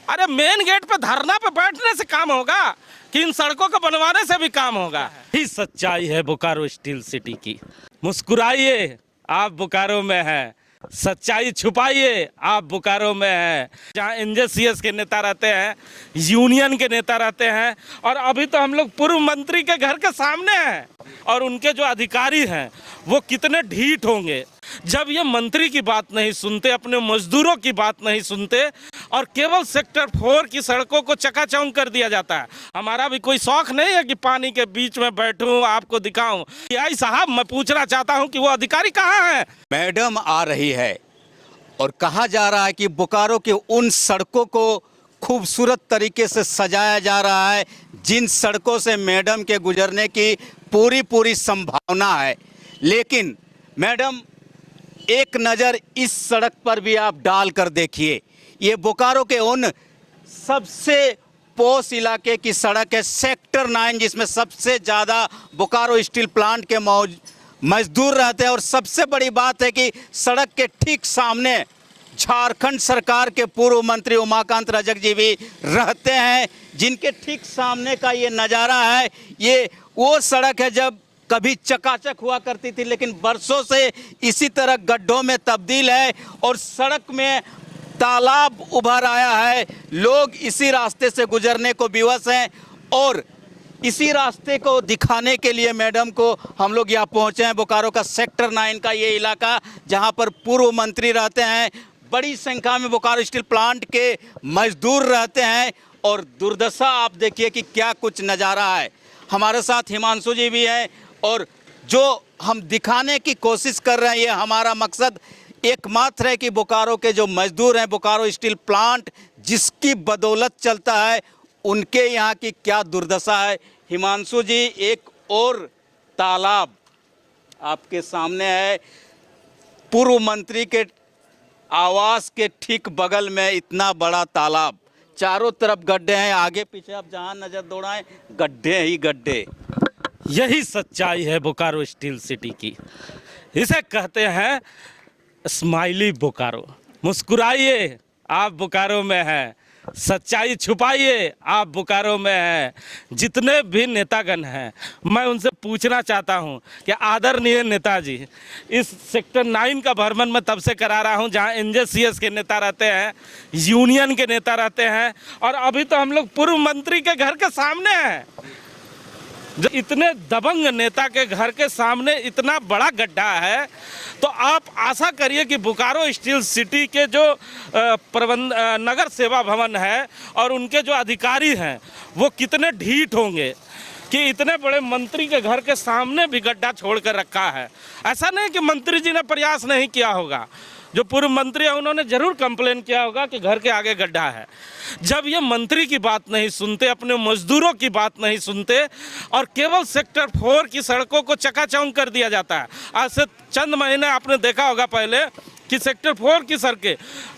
अरे main gate पे धरना पे बैठने से काम होगा कि इन सड़कों को बनवाने से भी काम होगा। ही सच्चाई है बोकारो स्टील सिटी की। मुस्कुराइए, आप बोकारो में हैं। सच्चाई छुपाइए, आप बोकारो में हैं। जहाँ एनजेसीएस के नेता रहते हैं, यूनियन के नेता रहते हैं, और अभी तो हम लोग पूर्व मंत्री के घर के सामने हैं, और उनके जो अधिकारी हैं वो कितने ढीठ होंगे जब ये मंत्री की बात नहीं सुनते, अपने मजदूरों की बात नहीं सुनते, और केवल सेक्टर 4 की सड़कों को चकाचौंध कर दिया जाता है। हमारा भी कोई शौक नहीं है कि पानी के बीच में बैठूं, आपको दिखाऊं। आई साहब, मैं पूछना चाहता हूं कि वो अधिकारी कहाँ हैं? मैडम आ रही है और कहा जा रहा है कि बोकारो के उन सड़कों को खूबसूरत तरीके से सजाया जा रहा है जिन सड़कों से मैडम के गुजरने की पूरी संभावना है। लेकिन मैडम, एक नज़र इस सड़क पर भी आप डाल कर देखिए। ये बोकारो के उन सबसे पॉश इलाके की सड़क है, सेक्टर 9, जिसमें सबसे ज़्यादा बोकारो स्टील प्लांट के मजदूर रहते हैं। और सबसे बड़ी बात है कि सड़क के ठीक सामने झारखंड सरकार के पूर्व मंत्री उमाकांत रजक जी भी रहते हैं, जिनके ठीक सामने का ये नज़ारा है। ये वो सड़क है जब कभी चकाचक हुआ करती थी, लेकिन बरसों से इसी तरह गड्ढों में तब्दील है और सड़क में तालाब उभर आया है। लोग इसी रास्ते से गुजरने को विवश हैं, और इसी रास्ते को दिखाने के लिए मैडम को हम लोग यहाँ पहुँचे हैं। बोकारो का सेक्टर 9 का ये इलाका, जहाँ पर पूर्व मंत्री रहते हैं, बड़ी संख्या में बोकारो स्टील प्लांट के मजदूर रहते हैं, और दुर्दशा आप देखिए कि क्या कुछ नज़ारा है। हमारे साथ हिमांशु जी भी हैं, और जो हम दिखाने की कोशिश कर रहे हैं, ये हमारा मकसद एकमात्र है कि बोकारो के जो मजदूर हैं, बोकारो स्टील प्लांट जिसकी बदौलत चलता है, उनके यहाँ की क्या दुर्दशा है। हिमांशु जी, एक और तालाब आपके सामने है। पूर्व मंत्री के आवास के ठीक बगल में इतना बड़ा तालाब, चारों तरफ गड्ढे हैं, आगे पीछे आप जहाँ नज़र दौड़ाएं गड्ढे ही गड्ढे। यही सच्चाई है बोकारो स्टील सिटी की। इसे कहते हैं स्माइली बोकारो। मुस्कुराइए, आप बोकारो में हैं। सच्चाई छुपाइए, आप बोकारो में हैं। जितने भी नेतागण हैं, मैं उनसे पूछना चाहता हूं कि आदरणीय नेताजी, इस सेक्टर 9 का भ्रमण मैं तब से करा रहा हूं जहां एनजेसीएस के नेता रहते हैं, यूनियन के नेता रहते हैं, और अभी तो हम लोग पूर्व मंत्री के घर के सामने हैं। जो इतने दबंग नेता के घर के सामने इतना बड़ा गड्ढा है, तो आप आशा करिए कि बोकारो स्टील सिटी के जो नगर सेवा भवन है और उनके जो अधिकारी हैं वो कितने ढीठ होंगे कि इतने बड़े मंत्री के घर के सामने भी गड्ढा छोड़ कर रखा है। ऐसा नहीं कि मंत्री जी ने प्रयास नहीं किया होगा, जो पूर्व मंत्री है उन्होंने जरूर कंप्लेन किया होगा कि घर के आगे गड्ढा है। जब ये मंत्री की बात नहीं सुनते, अपने मजदूरों की बात नहीं सुनते, और केवल सेक्टर 4 की सड़कों को चकाचौंध कर दिया जाता है। आज से चंद महीने आपने देखा होगा पहले कि सेक्टर 4 की सड़कें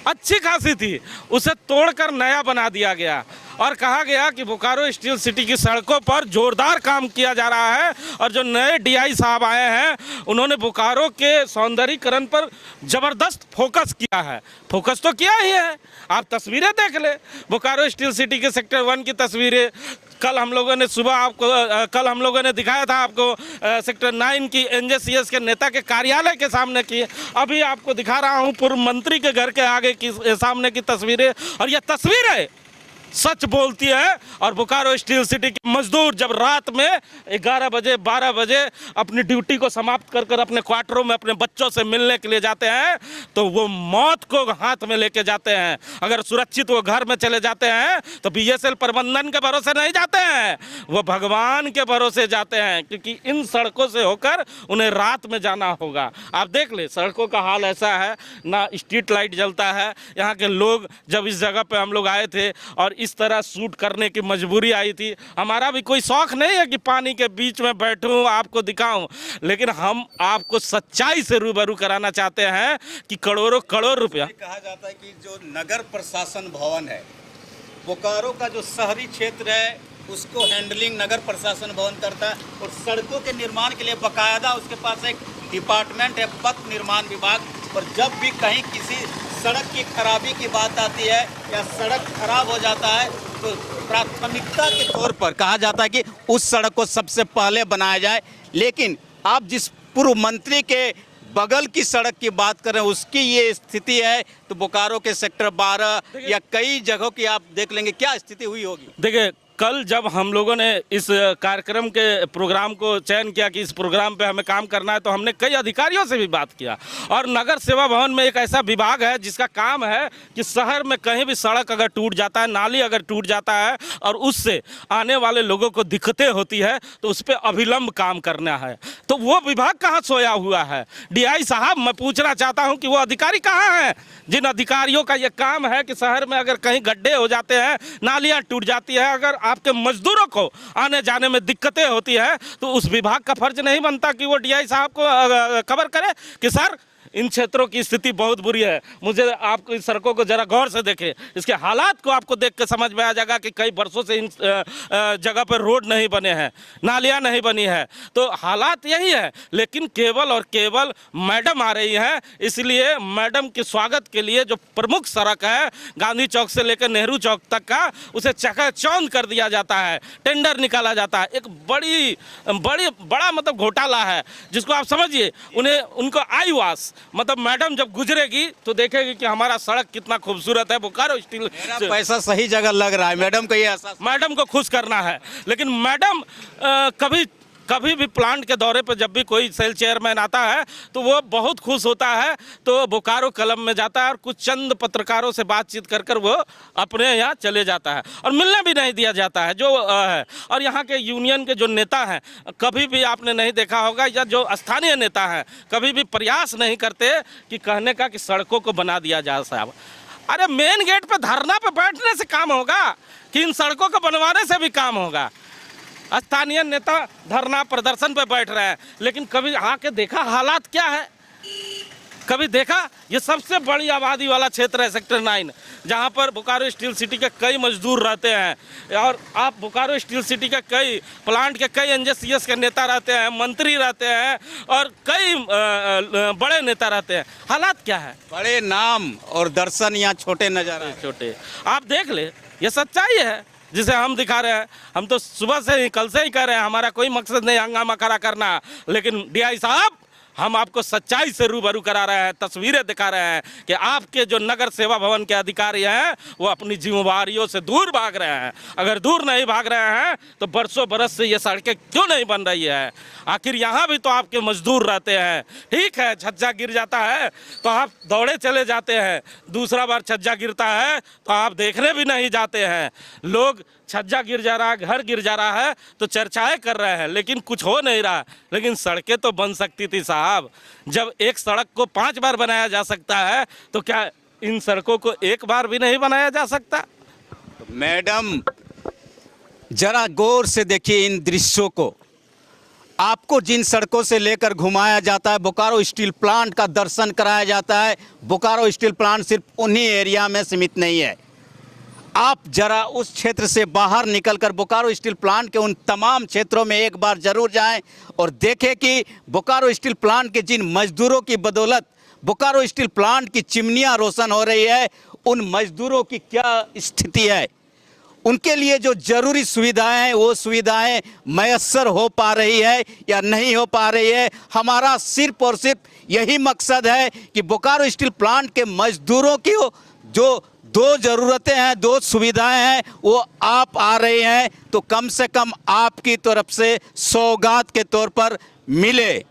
अच्छी खासी थी, उसे तोड़कर नया बना दिया गया और कहा गया कि बोकारो स्टील सिटी की सड़कों पर जोरदार काम किया जा रहा है। और जो नए डीआई साहब आए हैं, उन्होंने बोकारो के सौंदर्यीकरण पर ज़बरदस्त फोकस किया है। फोकस तो किया ही है, आप तस्वीरें देख ले, बोकारो स्टील सिटी के सेक्टर 1 की तस्वीरें। कल हम लोगों ने दिखाया था आपको सेक्टर 9 की एनजेसीएस के नेता के कार्यालय के सामने की। अभी आपको दिखा रहा हूं पूर्व मंत्री के घर के आगे की सामने की तस्वीरें, और यह तस्वीरें सच बोलती है। और बोकारो स्टील सिटी के मजदूर जब रात में 11 बजे 12 बजे अपनी ड्यूटी को समाप्त कर अपने क्वार्टरों में अपने बच्चों से मिलने के लिए जाते हैं, तो वो मौत को हाथ में लेके जाते हैं। अगर सुरक्षित वो घर में चले जाते हैं तो बीएसएल प्रबंधन के भरोसे नहीं जाते हैं, वो भगवान के भरोसे जाते हैं, क्योंकि इन सड़कों से होकर उन्हें रात में जाना होगा। आप देख ले, सड़कों का हाल ऐसा है, ना स्ट्रीट लाइट जलता है। यहाँ के लोग जब इस जगह पे हम लोग आए थे और इस तरह शूट करने की मजबूरी आई थी, हमारा भी कोई शौक नहीं है कि पानी के बीच में बैठूं, आपको दिखाऊं, लेकिन हम आपको सच्चाई से रूबरू कराना चाहते हैं कि करोड़ों रुपया। कहा जाता है कि जो नगर प्रशासन भवन है, बोकारो का जो शहरी क्षेत्र है उसको हैंडलिंग नगर प्रशासन भवन करता है, और सड़कों के निर्माण के लिए बाकायदा उसके पास एक डिपार्टमेंट है, पथ निर्माण विभाग। और जब भी कहीं किसी सड़क की खराबी की बात आती है या सड़क खराब हो जाता है तो प्राथमिकता के तौर पर कहा जाता है कि उस सड़क को सबसे पहले बनाया जाए। लेकिन आप जिस पूर्व मंत्री के बगल की सड़क की बात कर रहे हैं उसकी ये स्थिति है, तो बोकारो के सेक्टर 12 या कई जगहों की आप देख लेंगे क्या स्थिति हुई होगी। देखिए, कल जब हम लोगों ने इस कार्यक्रम के प्रोग्राम को चयन किया कि इस प्रोग्राम पे हमें काम करना है, तो हमने कई अधिकारियों से भी बात किया। और नगर सेवा भवन में एक ऐसा विभाग है जिसका काम है कि शहर में कहीं भी सड़क अगर टूट जाता है, नाली अगर टूट जाता है और उससे आने वाले लोगों को दिक्कतें होती है, तो उस पर अविलंब काम करना है। तो वो विभाग कहाँ सोया हुआ है? डीआई साहब, मैं पूछना चाहता हूँ कि वो अधिकारी कहाँ हैं जिन अधिकारियों का ये काम है कि शहर में अगर कहीं गड्ढे हो जाते हैं, नालियाँ टूट जाती है, अगर आपके मजदूरों को आने जाने में दिक्कतें होती है, तो उस विभाग का फर्ज नहीं बनता कि वो डीआई साहब को खबर करे कि सर इन क्षेत्रों की स्थिति बहुत बुरी है, मुझे आपको इस सड़कों को जरा गौर से देखें, इसके हालात को आपको देख के समझ में आ जाएगा कि कई वर्षों से इन जगह पर रोड नहीं बने हैं, नालियाँ नहीं बनी है। तो हालात यही है। लेकिन केवल और केवल मैडम आ रही हैं, इसलिए मैडम के स्वागत के लिए जो प्रमुख सड़क है गांधी चौक से लेकर नेहरू चौक तक का, उसे चकाचौंध कर दिया जाता है, टेंडर निकाला जाता है। एक बड़ा मतलब घोटाला है जिसको आप समझिए। उनको आईवास मतलब मैडम जब गुजरेगी तो देखेगी कि हमारा सड़क कितना खूबसूरत है। बोकारो स्टील, मेरा पैसा सही जगह लग रहा है, मैडम को ये एहसास। मैडम को खुश करना है। लेकिन मैडम कभी भी प्लांट के दौरे पर जब भी कोई सेल चेयरमैन आता है तो वो बहुत खुश होता है, तो बोकारो कलम में जाता है और कुछ चंद पत्रकारों से बातचीत कर वो अपने यहाँ चले जाता है और मिलने भी नहीं दिया जाता है जो है। और यहाँ के यूनियन के जो नेता हैं, कभी भी आपने नहीं देखा होगा, या जो स्थानीय नेता हैं, कभी भी प्रयास नहीं करते कि कहने का कि सड़कों को बना दिया जाए। साहब, अरे मेन गेट पे धरना पे बैठने से काम होगा कि इन सड़कों को बनवाने से भी काम होगा? स्थानीय नेता धरना प्रदर्शन पे बैठ रहे हैं, लेकिन कभी आके देखा हालात क्या है? कभी देखा? ये सबसे बड़ी आबादी वाला क्षेत्र है सेक्टर 9, जहाँ पर बोकारो स्टील सिटी के कई मजदूर रहते हैं। और आप बोकारो स्टील सिटी के कई प्लांट के कई एनजेसीएस के नेता रहते हैं, मंत्री रहते हैं और कई बड़े नेता रहते हैं। हालात क्या है? बड़े नाम और दर्शन यहाँ छोटे नजर आ रहे हैं। छोटे, आप देख ले, ये सच्चाई है जिसे हम दिखा रहे हैं। हम तो सुबह से ही, कल से ही कह रहे हैं, हमारा कोई मकसद नहीं हंगामा खड़ा करना, लेकिन डीआई साहब हम आपको सच्चाई से रूबरू करा रहे हैं, तस्वीरें दिखा रहे हैं कि आपके जो नगर सेवा भवन के अधिकारी हैं वो अपनी जिम्मेवारियों से दूर भाग रहे हैं। अगर दूर नहीं भाग रहे हैं तो बरसों बरस से ये सड़कें क्यों नहीं बन रही है? आखिर यहाँ भी तो आपके मजदूर रहते हैं। ठीक है, छज्जा गिर जाता है तो आप दौड़े चले जाते हैं, दूसरा बार छज्जा गिरता है तो आप देखने भी नहीं जाते हैं। लोग छज्जा गिर जा रहा है, घर गिर जा रहा है तो चर्चाएं कर रहे हैं, लेकिन कुछ हो नहीं रहा। लेकिन सड़कें तो बन सकती थी साहब। जब एक सड़क को 5 बार बनाया जा सकता है तो क्या इन सड़कों को एक बार भी नहीं बनाया जा सकता? मैडम, जरा गौर से देखिए इन दृश्यों को। आपको जिन सड़कों से लेकर घुमाया जाता है, बोकारो स्टील प्लांट का दर्शन कराया जाता है। बोकारो स्टील प्लांट सिर्फ उन्हीं एरिया में सीमित नहीं है। आप जरा उस क्षेत्र से बाहर निकलकर बोकारो स्टील प्लांट के उन तमाम क्षेत्रों में एक बार जरूर जाएं और देखें कि बोकारो स्टील प्लांट के जिन मजदूरों की बदौलत बोकारो स्टील प्लांट की चिमनियां रोशन हो रही है, उन मजदूरों की क्या स्थिति है। उनके लिए जो जरूरी सुविधाएं हैं वो सुविधाएं मैसर हो पा रही है या नहीं हो पा रही है। हमारा सिर्फ और सिर्फ यही मकसद है कि बोकारो स्टील प्लांट के मजदूरों की जो 2 ज़रूरतें हैं, 2 सुविधाएं हैं, वो आप आ रहे हैं तो कम से कम आपकी तरफ से सौगात के तौर पर मिले।